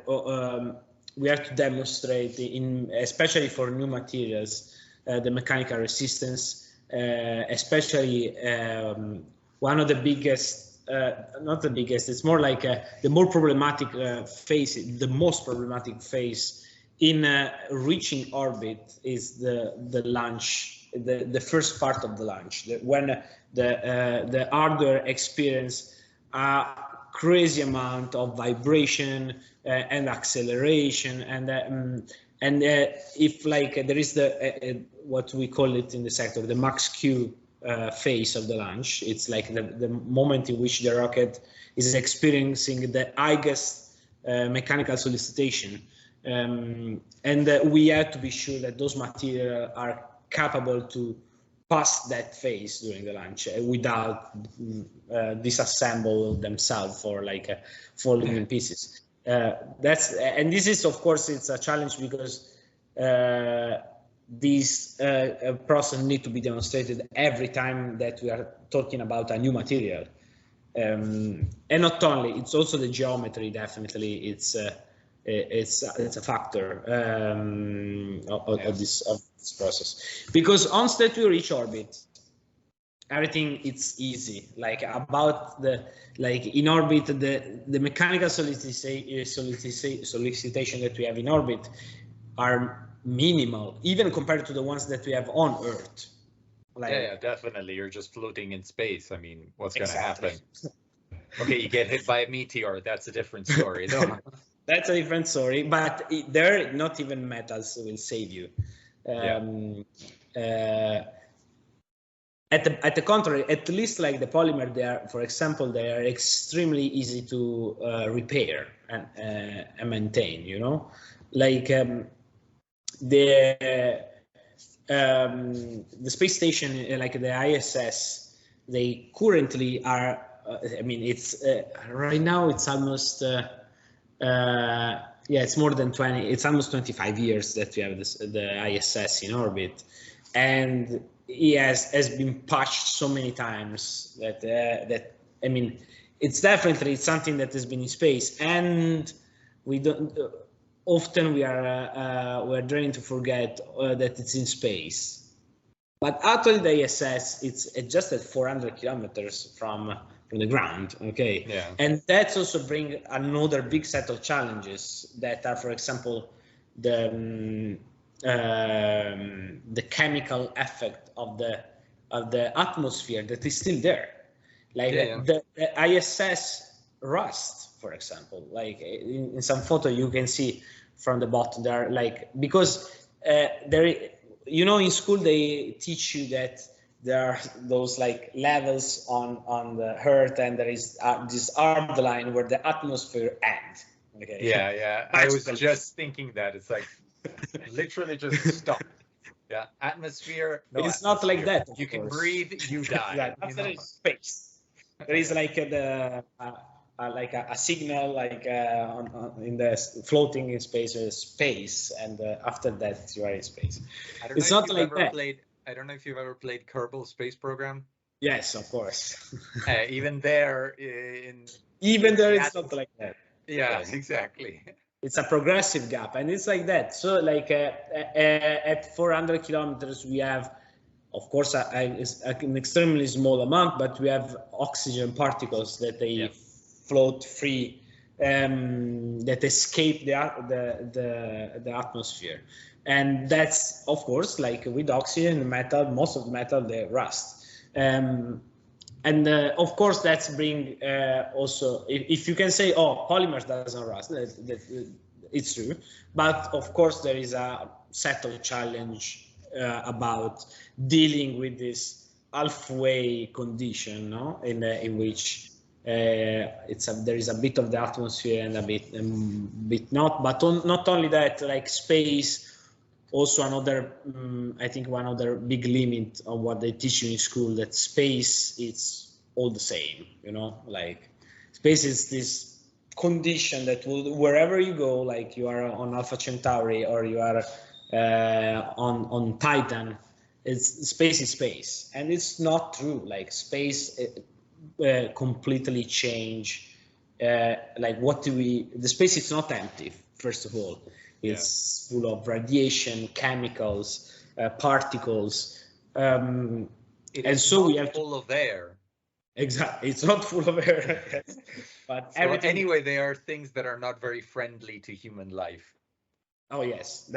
to demonstrate especially for new materials, the mechanical resistance, especially one of the biggest, not the biggest, it's more like the more problematic phase, the most problematic phase in reaching orbit is the launch, the first part of the launch, when the hardware experience a crazy amount of vibration and acceleration, and if like there is the what we call it in the sector, the max Q phase of the launch. It's like the moment in which the rocket is experiencing the highest mechanical solicitation. And we have to be sure that those materials are capable to pass that phase during the launch without disassemble themselves or like falling in pieces. And this is, of course, it's a challenge because these process need to be demonstrated every time that we are talking about a new material. And not only, it's also the geometry. Definitely, it's a factor of this process, because once that we reach orbit, everything it's easy. Like about in orbit, the mechanical solicitation that we have in orbit are minimal, even compared to the ones that we have on Earth. Like, yeah, definitely. You're just floating in space. I mean, what's going to happen? Okay, you get hit by a meteor. That's a different story, though. That's a different story, but there, not even metals will save you. At the contrary, at least like the polymer, they are, for example, they are extremely easy to repair and maintain. You know, like the space station, like the ISS, they currently are. I mean, it's right now. It's almost. Yeah, it's more than 20. It's almost 25 years that we have the ISS in orbit, and it has been patched so many times that I mean, it's definitely something that has been in space, and we don't. Often we're trying to forget that it's in space, but actually the ISS it's just at 400 kilometers from the ground. Okay, yeah, and that's also bring another big set of challenges that are, for example, the chemical effect of the atmosphere that is still there. Like the ISS rust, for example, like in some photo you can see from the bottom there, like because you know, in school they teach you that there are those like levels on the Earth, and there is this hard line where the atmosphere ends. Okay. Yeah. I was just thinking that it's like literally just stop. Yeah, atmosphere. No, it's not like that. You can breathe, you die. There is space. There is like a signal, like in the floating in space, and after that you are in space. It's not like that. I don't know if you've ever played Kerbal Space Program. Yes, of course. Even there, it's not like that. Yeah, exactly. It's a progressive gap, and it's like that. So, like at 400 kilometers, we have, of course, an extremely small amount, but we have oxygen particles that they float free, that escape the atmosphere. And that's, of course, like with oxygen, metal, most of the metal, they rust. And of course, that's bring also, if you can say, oh, polymers doesn't rust, it's true. But of course, there is a set of challenge about dealing with this halfway condition, no? In which there is a bit of the atmosphere and a bit not. But not only that, like space. Also, another, I think, one other big limit of what they teach you in school, that space is all the same, you know, like space is this condition that wherever you go, like you are on Alpha Centauri or you are on Titan, it's space is space, and it's not true. Like space completely change. Like what do we? The space is not empty. First of all, it's full of radiation, chemicals, particles, and so we have full of air. Exactly, it's not full of air. Yes. But so anyway, they are things that are not very friendly to human life. Oh yes,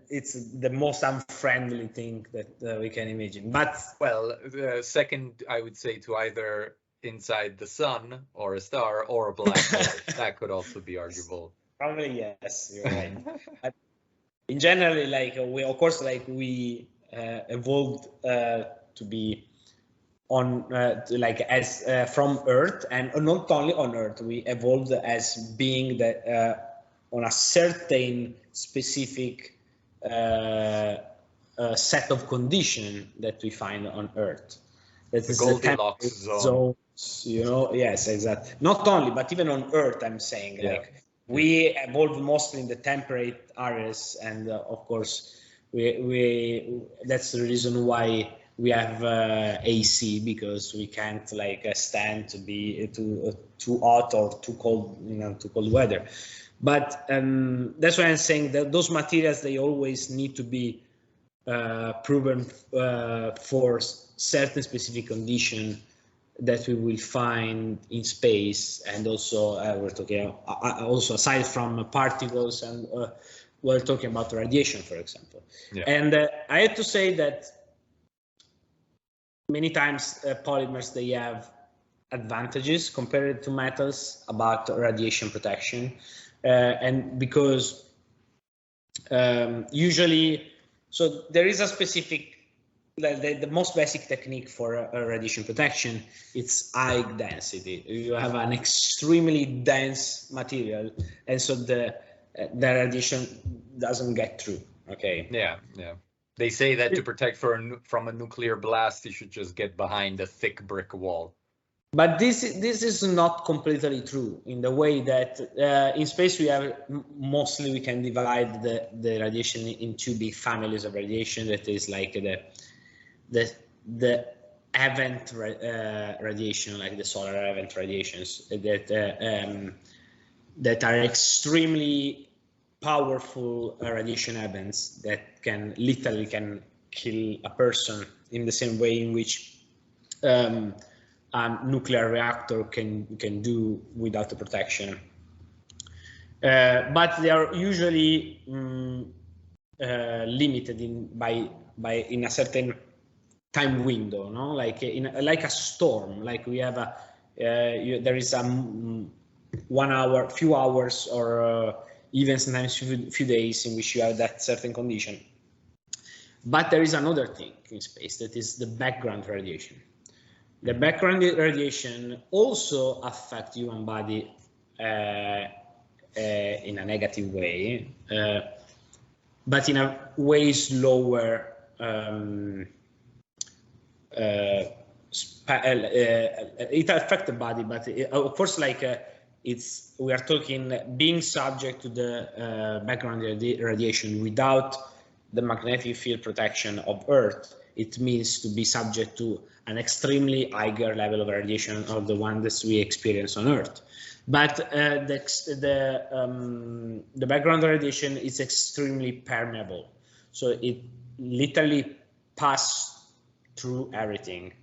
it's the most unfriendly thing that we can imagine. But well, second, I would say to either inside the sun or a star or a black hole. That could also be arguable. Probably yes, you're right. But in general, like we evolved to be on like as from Earth, and not only on Earth, we evolved as being that on a certain specific set of conditions that we find on Earth. That the is Goldilocks zone. You know, yes, exactly. Not only, but even on Earth, I'm saying, like we evolved mostly in the temperate areas, and of course, we that's the reason why we have AC, because we can't like stand to be too hot or too cold, too cold weather. But that's why I'm saying that those materials, they always need to be proven for certain specific condition that we will find in space. And also we're talking also aside from particles, and we're talking about radiation, for example. And I have to say that many times polymers, they have advantages compared to metals about radiation protection. And because usually, so there is a specific, the most basic technique for radiation protection, it's high density. You have an extremely dense material, and so the radiation doesn't get through. Okay. Yeah. They say that to protect from a nuclear blast, you should just get behind a thick brick wall. But this is not completely true, in the way that in space we have mostly, we can divide the radiation in two big families of radiation. That is like the event radiation, like the solar event radiations that are extremely powerful radiation events that can literally kill a person, in the same way in which a nuclear reactor can do without the protection. But they are usually limited in a certain time window, no? Like like a storm. Like we have there is a 1 hour, few hours, or even sometimes few days in which you have that certain condition. But there is another thing in space, that is the background radiation. The background radiation also affects human body in a negative way, but in a way slower. It affects the body, but of course, like we are talking being subject to the background radiation without the magnetic field protection of Earth. It means to be subject to an extremely higher level of radiation of the one that we experience on Earth. But the background radiation is extremely permeable, so it literally passes through everything.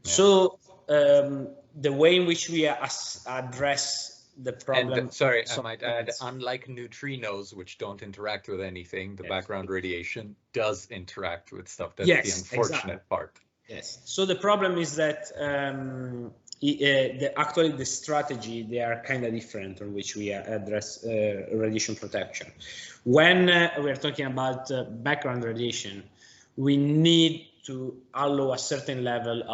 Yeah. So the way in which we address the problem. And, sorry, I might add, unlike neutrinos, which don't interact with anything, the background radiation does interact with stuff. That's the unfortunate part. Yes. So the problem is that actually the strategy, they are kind of different on which we address radiation protection. When we are talking about background radiation, we need to allow a certain level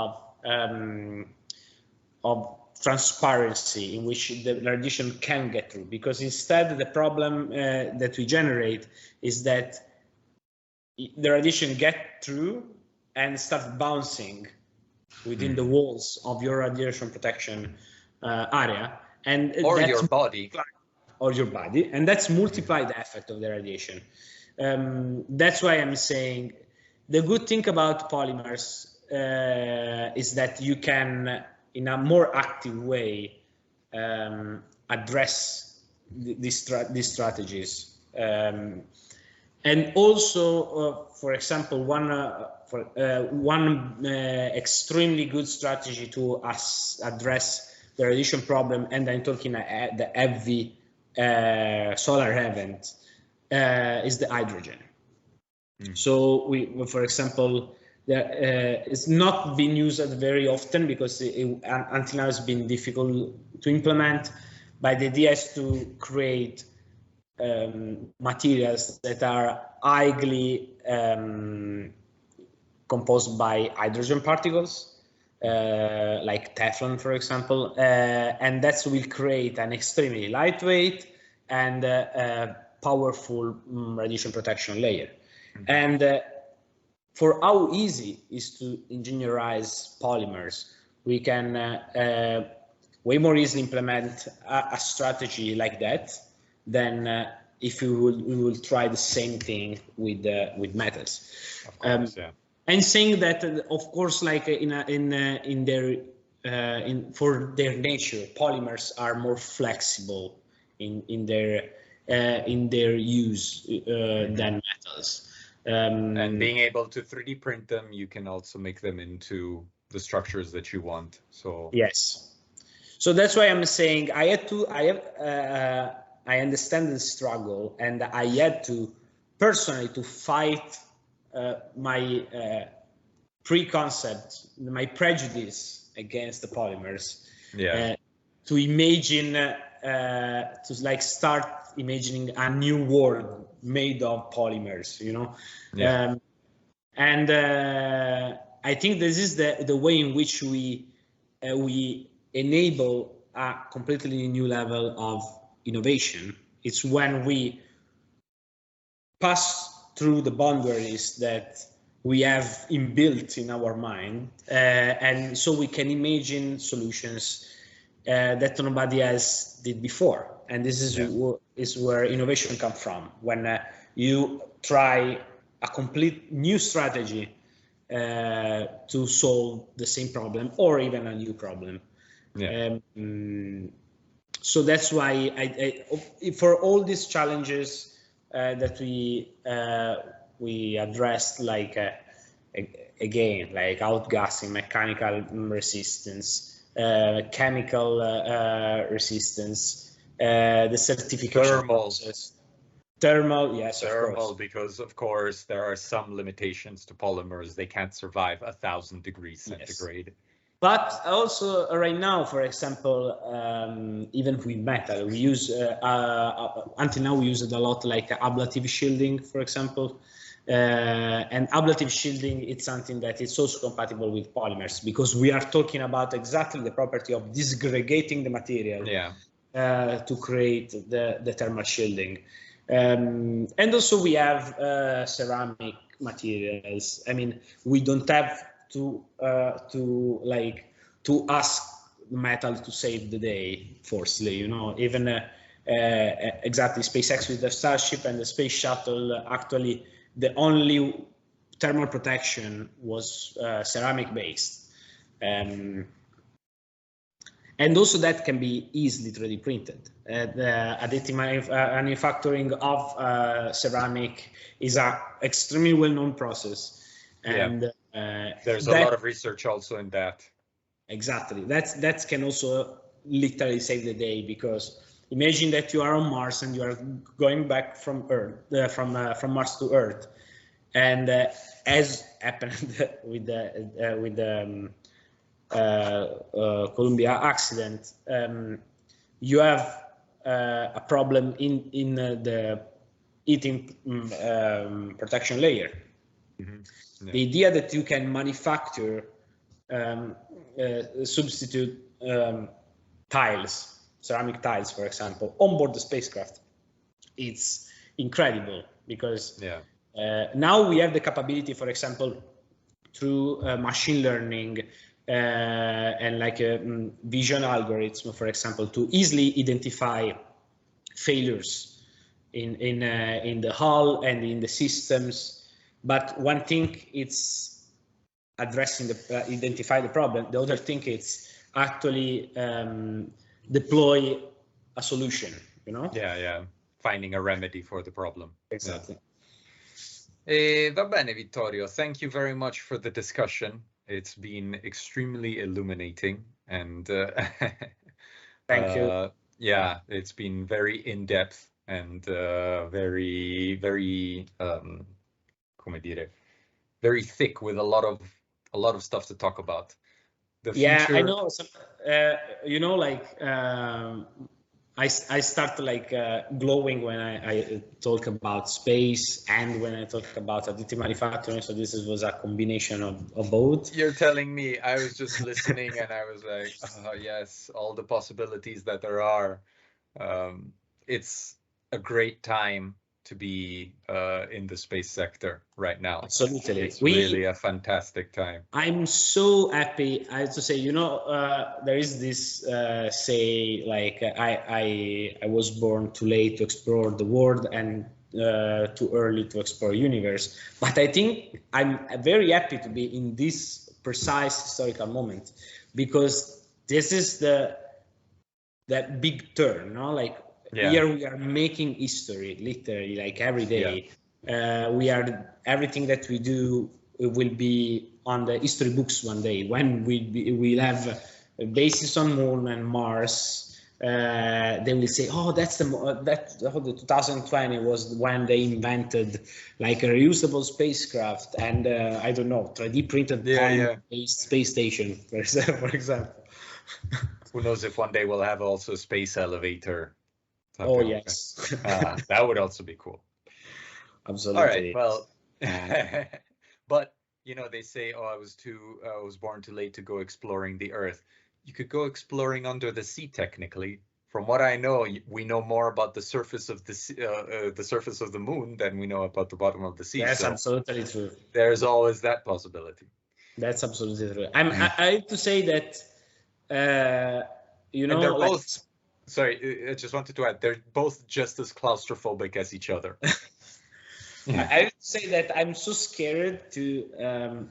of transparency in which the radiation can get through, because instead the problem that we generate is that the radiation get through and start bouncing within the walls of your radiation protection area, and or your body, and that's multiplied the effect of the radiation. That's why I'm saying the good thing about polymers is that you can, in a more active way, address these strategies. And also, for example, one extremely good strategy to address the radiation problem, and I'm talking the heavy solar event, is the hydrogen. So for example, it's not been used very often because until now it's been difficult to implement. But the idea is to create materials that are highly composed by hydrogen particles, like Teflon, for example, and that will create an extremely lightweight and powerful radiation protection layer. And for how easy is to engineerize polymers, we can way more easily implement a strategy like that than if we will try the same thing with metals. Of course, yeah. And saying that, of course, like for their nature, polymers are more flexible in their use than metals. And being able to 3D print them, you can also make them into the structures that you want. So yes, so that's why I'm saying I understand the struggle, and I had to personally to fight my preconcept, my prejudice against the polymers. Yeah. To imagine, to like start imagining a new world made of polymers, you know. Yeah. And I think this is the way in which we enable a completely new level of innovation. It's when we pass through the boundaries that we have inbuilt in our mind, and so we can imagine solutions that nobody else did before. And this is where innovation comes from, when you try a complete new strategy to solve the same problem or even a new problem. Yeah. So that's why for all these challenges that we addressed, like again, like outgassing, mechanical resistance, chemical resistance, the certification process. Thermal, yes, thermal, because of course there are some limitations to polymers. They can't survive 1,000 degrees centigrade. Yes. But also right now, for example, even with metal, we use until now we use it a lot, like ablative shielding, for example. And ablative shielding, it's something that is also compatible with polymers, because we are talking about exactly the property of disgregating the material to create the thermal shielding. And also we have ceramic materials. I mean, we don't have to ask metal to save the day forcefully, you know. Even exactly SpaceX with the Starship and the Space Shuttle, actually the only thermal protection was ceramic based. And also that can be easily 3D printed. The additive manufacturing of ceramic is an extremely well-known process. And there's a lot of research also in that. Exactly. That can also literally save the day, because imagine that you are on Mars and you are going back from Earth, from Mars to Earth, and as happened with the Columbia accident, you have a problem in the heating protection layer. Mm-hmm. The idea that you can manufacture substitute tiles, ceramic tiles, for example, on board the spacecraft, it's incredible, because now we have the capability, for example, through machine learning and like a vision algorithm, for example, to easily identify failures in the hull and in the systems, But one thing it's addressing the identify the problem. The other thing it's actually deploy a solution. You know? Yeah. Finding a remedy for the problem. Exactly. Va bene, Vittorio. Thank you very much for the discussion. It's been extremely illuminating, and Thank you. Yeah, it's been very in-depth and very, very, come dire, very thick with a lot of stuff to talk about. The future. I know. You know, like I start like glowing when I talk about space and when I talk about additive manufacturing. So this was a combination of both. You're telling me. I was just listening and I was like, oh, yes, all the possibilities that there are. It's a great time to be in the space sector right now. Absolutely. It's really a fantastic time. I'm so happy. I have to say, you know, there is this say like I was born too late to explore the world and too early to explore universe. But I think I'm very happy to be in this precise historical moment, because this is that big turn, no? Like here we are making history, literally, like every day. Everything that we do will be on the history books one day, when we'll have bases on Moon and Mars. They will say, oh, the 2020 was when they invented like a reusable spacecraft and I don't know, 3D printed space station, for example. Who knows if one day we'll have also a space elevator. Oh, yes. That would also be cool. Absolutely. All right, well, but you know, they say, oh, I was born too late to go exploring the Earth. You could go exploring under the sea, technically. From what I know, we know more about the surface of the surface of the Moon than we know about the bottom of the sea. That's absolutely true. There's always that possibility. That's absolutely true. I have to say that, you know, and they're both. Sorry, I just wanted to add, they're both just as claustrophobic as each other. I have to say that I'm so scared to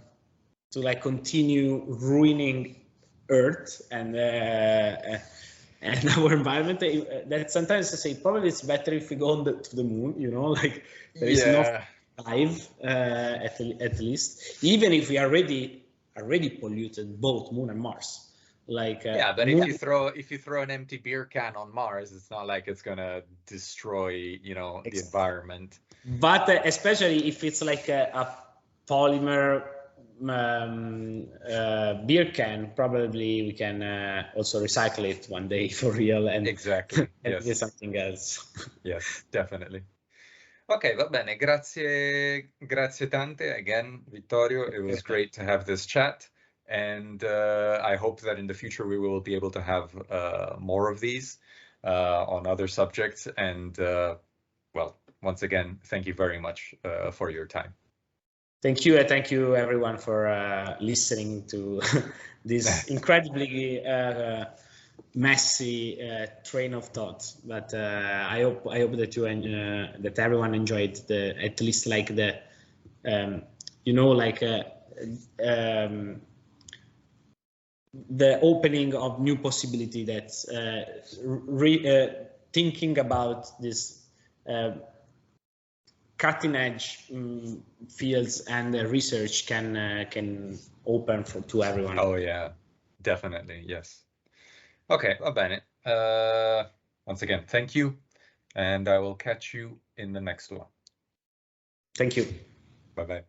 like continue ruining Earth and our environment. That sometimes I say probably it's better if we go to the Moon. You know, like there is no life at least, even if we already polluted both Moon and Mars. Like but if you throw an empty beer can on Mars, it's not like it's gonna destroy, you know, the environment. But especially if it's like a polymer beer can, probably we can also recycle it one day for real and exactly and do something else. Yes, definitely. Okay, va bene. Grazie tante again, Vittorio. It was great to have this chat. And I hope that in the future we will be able to have more of these on other subjects. And well, once again, thank you very much for your time. Thank you. Thank you, everyone, for listening to this incredibly messy train of thought. But I hope that that everyone enjoyed at least like the you know, like the opening of new possibility that's thinking about this cutting edge fields and research can open to everyone. Oh yeah, definitely, yes. Okay, va bene. Once again, thank you, and I will catch you in the next one. Thank you. Bye-bye.